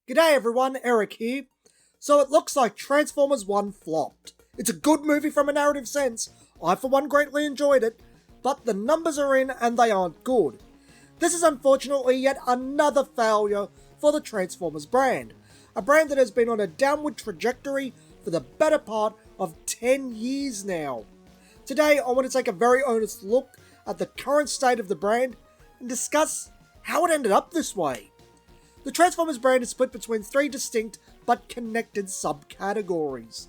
G'day everyone, Eric here. So it looks like Transformers 1 flopped. It's a good movie from a narrative sense. I for one greatly enjoyed it, but the numbers are in and they aren't good. This is unfortunately yet another failure for the Transformers brand. A brand that has been on a downward trajectory for the better part of 10 years now. Today I want to take a very honest look at the current state of the brand and discuss how it ended up this way. The Transformers brand is split between three distinct but connected subcategories: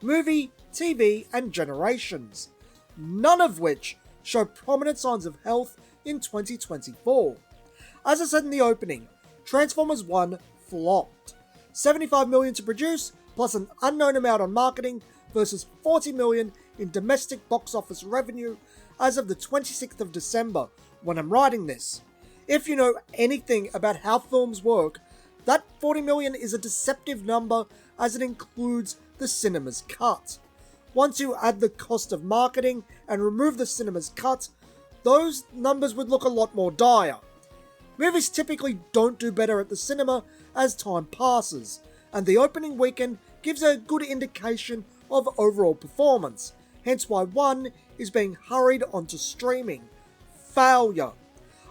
movie, TV, and generations, none of which show prominent signs of health in 2024. As I said in the opening, Transformers 1 flopped. $75 million to produce, plus an unknown amount on marketing, versus $40 million in domestic box office revenue as of the 26th of December, when I'm writing this. If you know anything about how films work, that $40 million is a deceptive number as it includes the cinema's cut. Once you add the cost of marketing and remove the cinema's cut, those numbers would look a lot more dire. Movies typically don't do better at the cinema as time passes, and the opening weekend gives a good indication of overall performance, hence why one is being hurried onto streaming. Failure.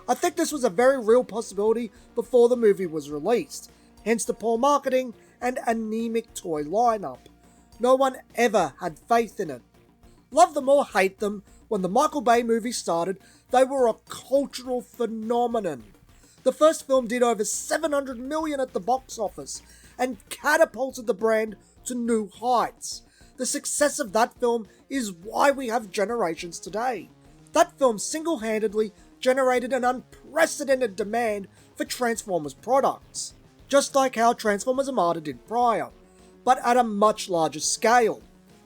I think this was a very real possibility before the movie was released, hence the poor marketing and anemic toy lineup. No one ever had faith in it. Love them or hate them, when the Michael Bay movies started, they were a cultural phenomenon. The first film did over $700 million at the box office and catapulted the brand to new heights. The success of that film is why we have generations today. That film single-handedly generated an unprecedented demand for Transformers products, just like how Transformers Armada did prior, but at a much larger scale.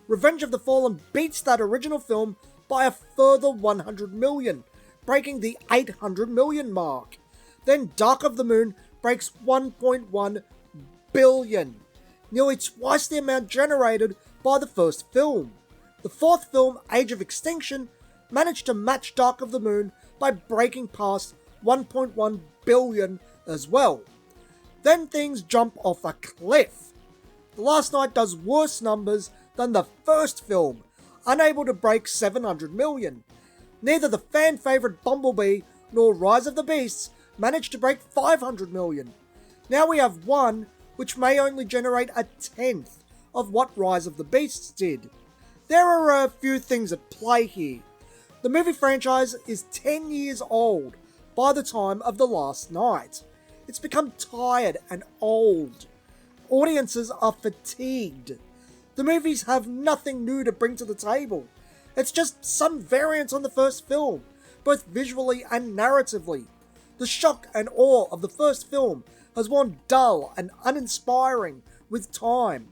Revenge of the Fallen beats that original film by a further $100 million, breaking the $800 million mark. Then Dark of the Moon breaks $1.1 billion, nearly twice the amount generated by the first film. The fourth film, Age of Extinction, managed to match Dark of the Moon by breaking past $1.1 billion as well. Then things jump off a cliff. The Last Night does worse numbers than the first film, unable to break $700 million. Neither the fan favourite Bumblebee nor Rise of the Beasts managed to break $500 million. Now we have one which may only generate a tenth of what Rise of the Beasts did. There are a few things at play here. The movie franchise is 10 years old by the time of The Last Night. It's become tired and old. Audiences are fatigued. The movies have nothing new to bring to the table. It's just some variants on the first film, both visually and narratively. The shock and awe of the first film has worn dull and uninspiring with time.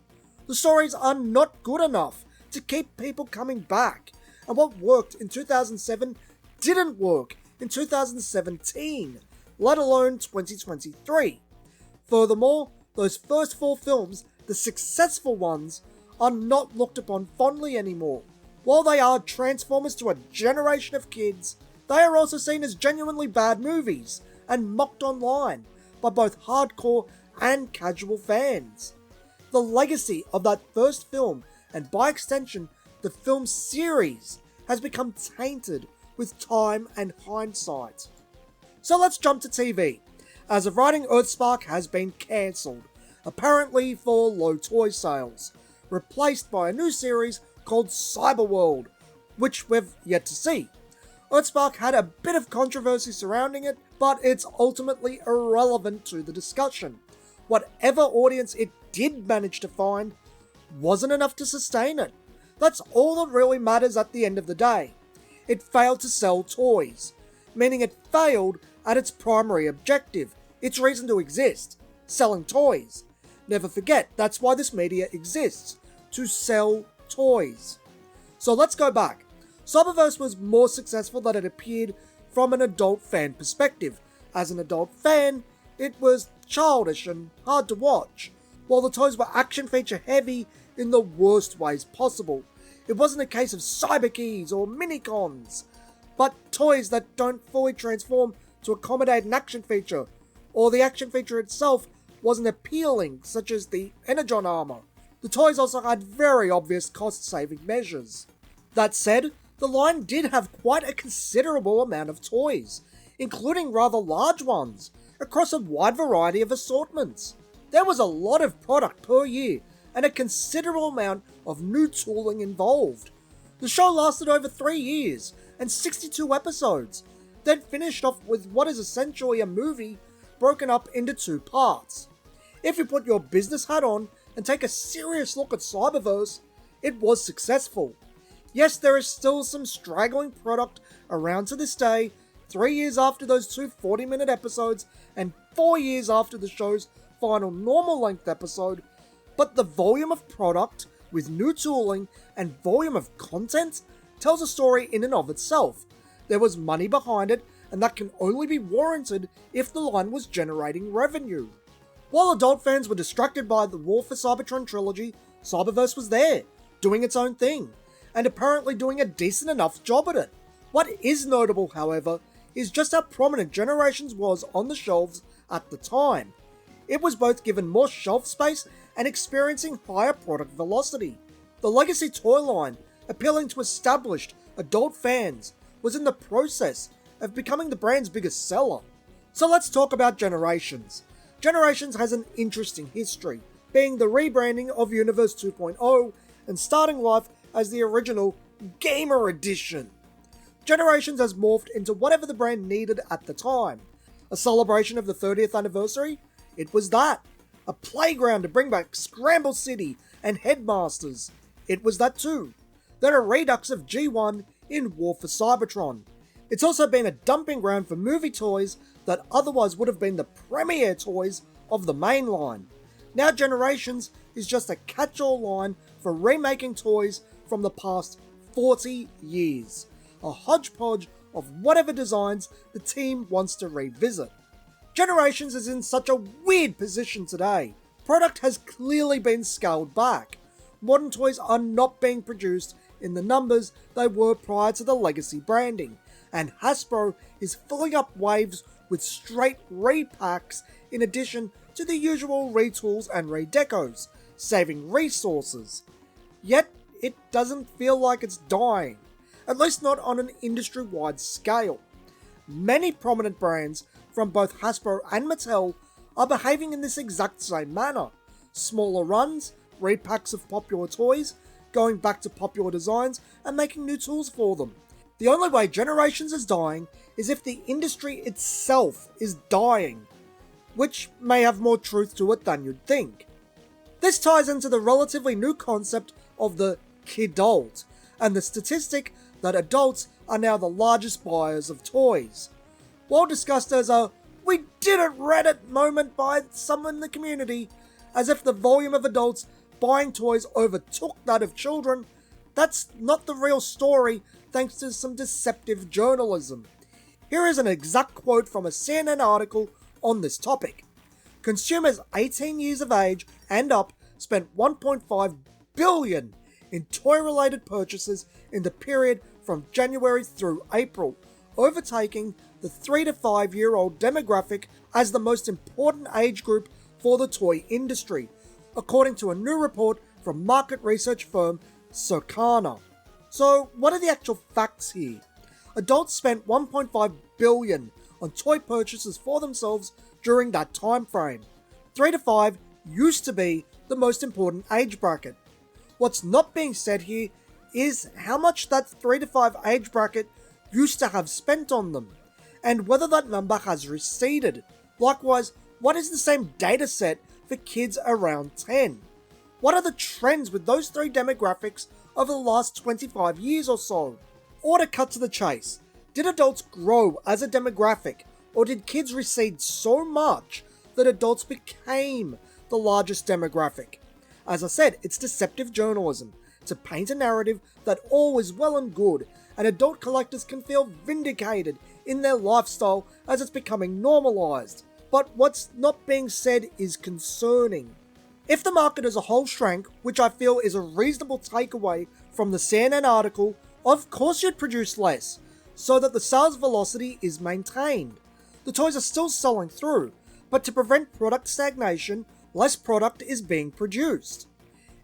The stories are not good enough to keep people coming back, and what worked in 2007 didn't work in 2017, let alone 2023. Furthermore, those first four films, the successful ones, are not looked upon fondly anymore. While they are Transformers to a generation of kids, they are also seen as genuinely bad movies and mocked online by both hardcore and casual fans. The legacy of that first film, and by extension the film series, has become tainted with time and hindsight. So let's jump to TV. As of writing, Earthspark has been cancelled, apparently for low toy sales, replaced by a new series called Cyberworld, which we've yet to see. Earthspark had a bit of controversy surrounding it, but it's ultimately irrelevant to the discussion. Whatever audience it did manage to find wasn't enough to sustain it. That's all that really matters at the end of the day. It failed to sell toys, meaning it failed at its primary objective, its reason to exist, selling toys. Never forget, that's why this media exists, to sell toys. So let's go back. Cyberverse was more successful than it appeared from an adult fan perspective. As an adult fan, it was childish and hard to watch, while the toys were action feature heavy in the worst ways possible. It wasn't a case of cyber keys or minicons, but toys that don't fully transform to accommodate an action feature, or the action feature itself wasn't appealing, such as the Energon armor. The toys also had very obvious cost-saving measures. That said, the line did have quite a considerable amount of toys, including rather large ones, across a wide variety of assortments. There was a lot of product per year, and a considerable amount of new tooling involved. The show lasted over 3 years, and 62 episodes, then finished off with what is essentially a movie broken up into 2 parts. If you put your business hat on and take a serious look at Cyberverse, it was successful. Yes, there is still some straggling product around to this day, 3 years after those 2 40-minute episodes, and 4 years after the show's final normal-length episode, but the volume of product, with new tooling, and volume of content, tells a story in and of itself. There was money behind it, and that can only be warranted if the line was generating revenue. While adult fans were distracted by the War for Cybertron trilogy, Cyberverse was there, doing its own thing, and apparently doing a decent enough job at it. What is notable, however, is just how prominent Generations was on the shelves at the time. It was both given more shelf space and experiencing higher product velocity. The legacy toy line, appealing to established adult fans, was in the process of becoming the brand's biggest seller. So let's talk about Generations. Generations has an interesting history, being the rebranding of Universe 2.0 and starting life as the original Gamer Edition. Generations has morphed into whatever the brand needed at the time. A celebration of the 30th anniversary? It was that. A playground to bring back Scramble City and Headmasters? It was that too. Then a redux of G1 in War for Cybertron. It's also been a dumping ground for movie toys that otherwise would have been the premier toys of the main line. Now Generations is just a catch-all line for remaking toys from the past 40 years. A hodgepodge of whatever designs the team wants to revisit. Generations is in such a weird position today. Product has clearly been scaled back. Modern toys are not being produced in the numbers they were prior to the legacy branding, and Hasbro is filling up waves with straight repacks in addition to the usual retools and redecos, saving resources. Yet, it doesn't feel like it's dying, at least not on an industry-wide scale. Many prominent brands from both Hasbro and Mattel are behaving in this exact same manner. Smaller runs, repacks of popular toys, going back to popular designs and making new tools for them. The only way Generations is dying is if the industry itself is dying, which may have more truth to it than you'd think. This ties into the relatively new concept of the kidult, and the statistic that adults are now the largest buyers of toys. While discussed as a "we didn't Reddit" moment by some in the community, as if the volume of adults buying toys overtook that of children, that's not the real story thanks to some deceptive journalism. Here is an exact quote from a CNN article on this topic. Consumers 18 years of age and up spent $1.5 billion in toy-related purchases in the period from January through April, overtaking the 3 to 5 year old demographic as the most important age group for the toy industry, according to a new report from market research firm Circana. So, what are the actual facts here? Adults spent $1.5 billion on toy purchases for themselves during that time frame. 3 to 5 used to be the most important age bracket. What's not being said here is how much that 3 to 5 age bracket used to have spent on them, and whether that number has receded. Likewise, what is the same data set for kids around 10? What are the trends with those 3 demographics over the last 25 years or so? Or to cut to the chase, did adults grow as a demographic, or did kids recede so much that adults became the largest demographic? As I said, it's deceptive journalism to paint a narrative that all is well and good, and adult collectors can feel vindicated in their lifestyle as it's becoming normalized. But what's not being said is concerning. If the market as a whole shrank, which I feel is a reasonable takeaway from the CNN article, of course you'd produce less, so that the sales velocity is maintained. The toys are still selling through, but to prevent product stagnation, less product is being produced.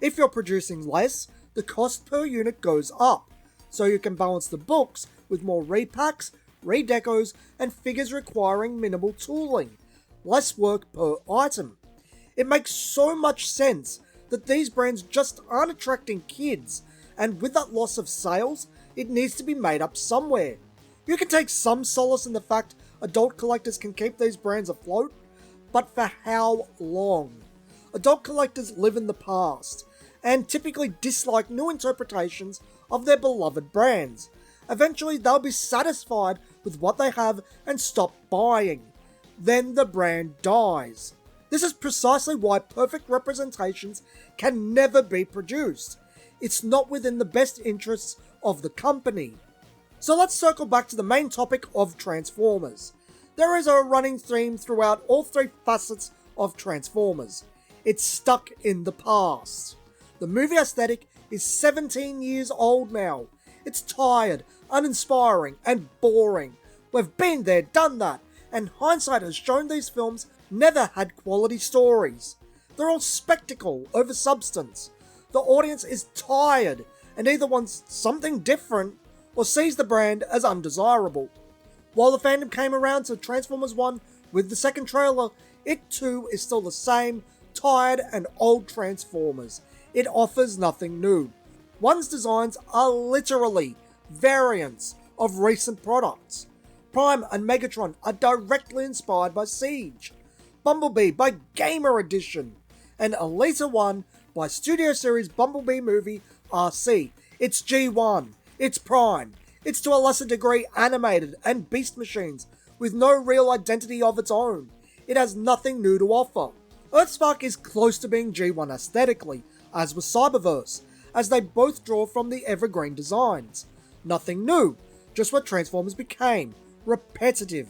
If you're producing less, the cost per unit goes up, so you can balance the books with more repacks, redecos, and figures requiring minimal tooling, less work per item. It makes so much sense that these brands just aren't attracting kids, and with that loss of sales, it needs to be made up somewhere. You can take some solace in the fact adult collectors can keep these brands afloat, but for how long? Adult collectors live in the past, and typically dislike new interpretations of their beloved brands. Eventually they'll be satisfied with what they have and stop buying. Then the brand dies. This is precisely why perfect representations can never be produced. It's not within the best interests of the company. So let's circle back to the main topic of Transformers. There is a running theme throughout all three facets of Transformers. It's stuck in the past. The movie aesthetic is 17 years old now. It's tired, uninspiring, and boring. We've been there, done that, and hindsight has shown these films never had quality stories. They're all spectacle over substance. The audience is tired and either wants something different or sees the brand as undesirable. While the fandom came around to Transformers 1 with the second trailer, it too is still the same tired and old Transformers. It offers nothing new. One's designs are literally variants of recent products. Prime and Megatron are directly inspired by Siege, Bumblebee by Gamer Edition, and Elita 1 by Studio Series Bumblebee Movie RC. It's G1, it's Prime, it's to a lesser degree animated and beast machines with no real identity of its own. It has nothing new to offer. Earthspark is close to being G1 aesthetically, as with Cyberverse, as they both draw from the evergreen designs. Nothing new, just what Transformers became, repetitive.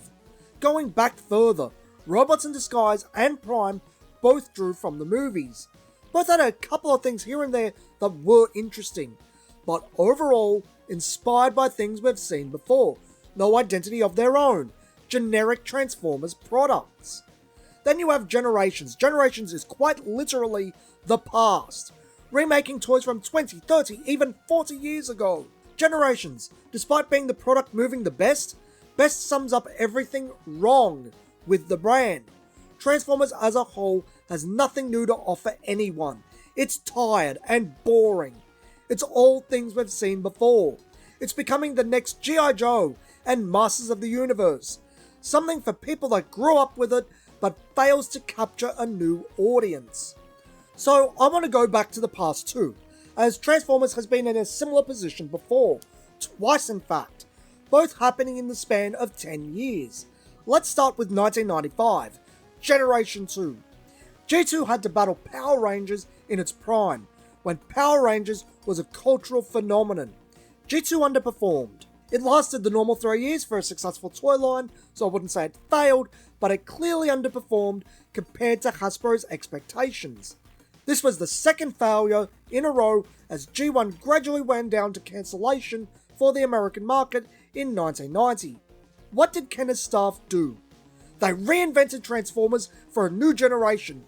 Going back further, Robots in Disguise and Prime both drew from the movies. Both had a couple of things here and there that were interesting, but overall inspired by things we've seen before, no identity of their own, generic Transformers products. Then you have Generations. Generations is quite literally the past, remaking toys from 20, 30, even 40 years ago. Generations, despite being the product moving the best sums up everything wrong with the brand. Transformers as a whole has nothing new to offer anyone. It's tired and boring. It's all things we've seen before. It's becoming the next G.I. Joe and Masters of the Universe. Something for people that grew up with it but fails to capture a new audience. So I want to go back to the past too, as Transformers has been in a similar position before, twice in fact, both happening in the span of 10 years. Let's start with 1995, Generation 2. G2 had to battle Power Rangers in its prime, when Power Rangers was a cultural phenomenon. G2 underperformed. It lasted the normal 3 years for a successful toy line, so I wouldn't say it failed, but it clearly underperformed compared to Hasbro's expectations. This was the second failure in a row as G1 gradually went down to cancellation for the American market in 1990. What did Kenner's staff do? They reinvented Transformers for a new generation.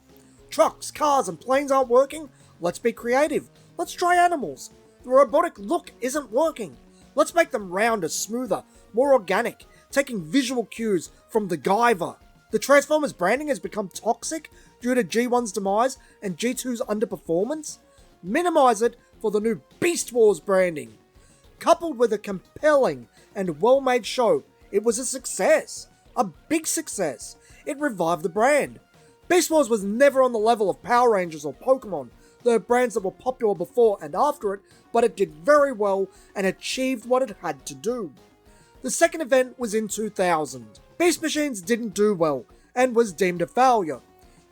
Trucks, cars, and planes aren't working? Let's be creative. Let's try animals. The robotic look isn't working. Let's make them rounder, smoother, more organic, taking visual cues from the Guyver. The Transformers branding has become toxic due to G1's demise and G2's underperformance. Minimize it for the new Beast Wars branding. Coupled with a compelling and well-made show, it was a success. A big success. It revived the brand. Beast Wars was never on the level of Power Rangers or Pokemon, the brands that were popular before and after it, but it did very well and achieved what it had to do. The second event was in 2000. Beast Machines didn't do well and was deemed a failure.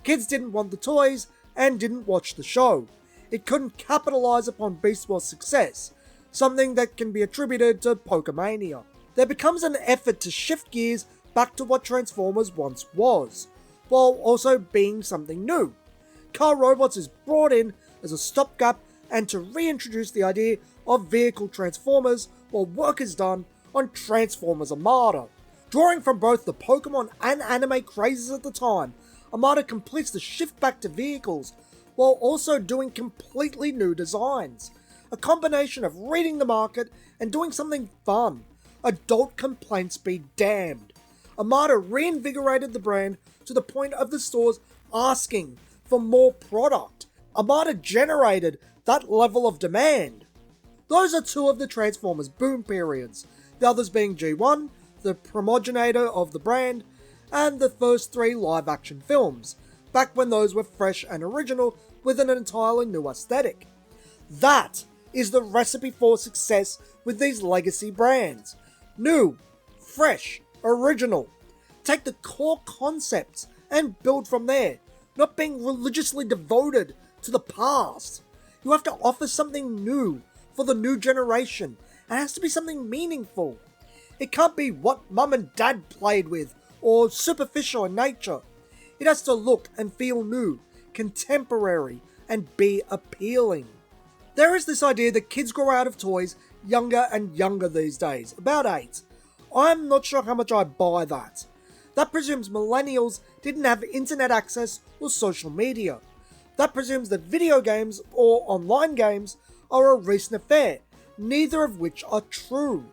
Kids didn't want the toys and didn't watch the show. It couldn't capitalize upon Beast Wars' success, something that can be attributed to Pokemania. There becomes an effort to shift gears back to what Transformers once was, while also being something new. Car Robots is brought in as a stopgap and to reintroduce the idea of vehicle Transformers while work is done on Transformers Armada. Drawing from both the Pokemon and anime crazes at the time, Armada completes the shift back to vehicles, while also doing completely new designs. A combination of reading the market and doing something fun. Adult complaints be damned. Armada reinvigorated the brand to the point of the stores asking for more product. Armada generated that level of demand. Those are two of the Transformers boom periods, the others being G1, the progenitor of the brand, and the first 3 live-action films, back when those were fresh and original with an entirely new aesthetic. That is the recipe for success with these legacy brands. New, fresh, original. Take the core concepts and build from there, not being religiously devoted to the past. You have to offer something new for the new generation. It has to be something meaningful. It can't be what mum and dad played with or superficial in nature. It has to look and feel new, contemporary, and be appealing. There is this idea that kids grow out of toys younger and younger these days, about 8. I'm not sure how much I buy that. That presumes millennials didn't have internet access or social media. That presumes that video games or online games are a recent affair, neither of which are true.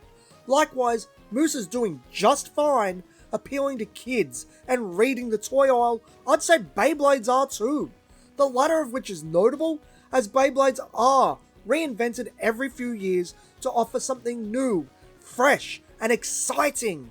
Likewise, Moose is doing just fine appealing to kids and reading the toy aisle. I'd say Beyblades are too. The latter of which is notable, as Beyblades are reinvented every few years to offer something new, fresh, and exciting.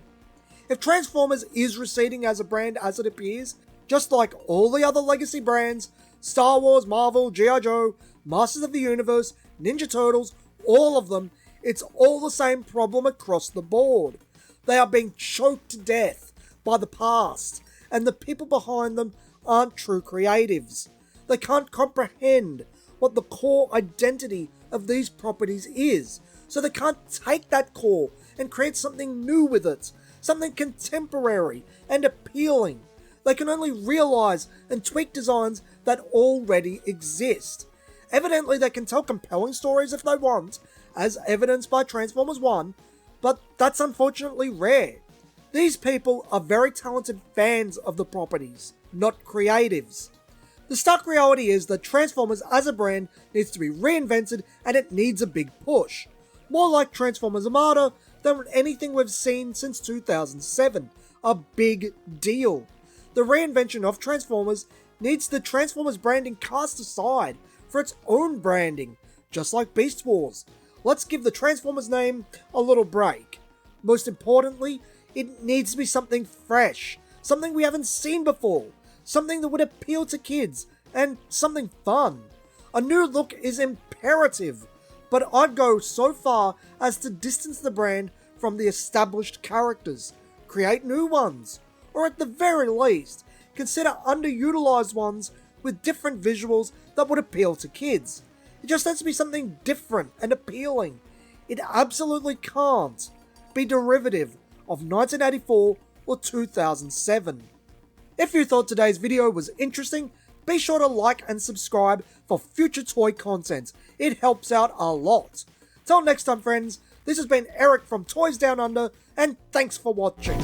If Transformers is receding as a brand as it appears, just like all the other legacy brands, Star Wars, Marvel, G.I. Joe, Masters of the Universe, Ninja Turtles, all of them, it's all the same problem across the board. They are being choked to death by the past, and the people behind them aren't true creatives. They can't comprehend what the core identity of these properties is, so they can't take that core and create something new with it, something contemporary and appealing. They can only realize and tweak designs that already exist. Evidently, they can tell compelling stories if they want, as evidenced by Transformers 1, but that's unfortunately rare. These people are very talented fans of the properties, not creatives. The stark reality is that Transformers as a brand needs to be reinvented, and it needs a big push. More like Transformers Armada than anything we've seen since 2007. A big deal. The reinvention of Transformers needs the Transformers branding cast aside for its own branding, just like Beast Wars. Let's give the Transformers name a little break. Most importantly, it needs to be something fresh, something we haven't seen before, something that would appeal to kids, and something fun. A new look is imperative, but I'd go so far as to distance the brand from the established characters, create new ones, or at the very least, consider underutilized ones with different visuals that would appeal to kids. It just has to be something different and appealing. It absolutely can't be derivative of 1984 or 2007. If you thought today's video was interesting, be sure to like and subscribe for future toy content. It helps out a lot. Till next time, friends, this has been Eric from Toys Down Under, and thanks for watching.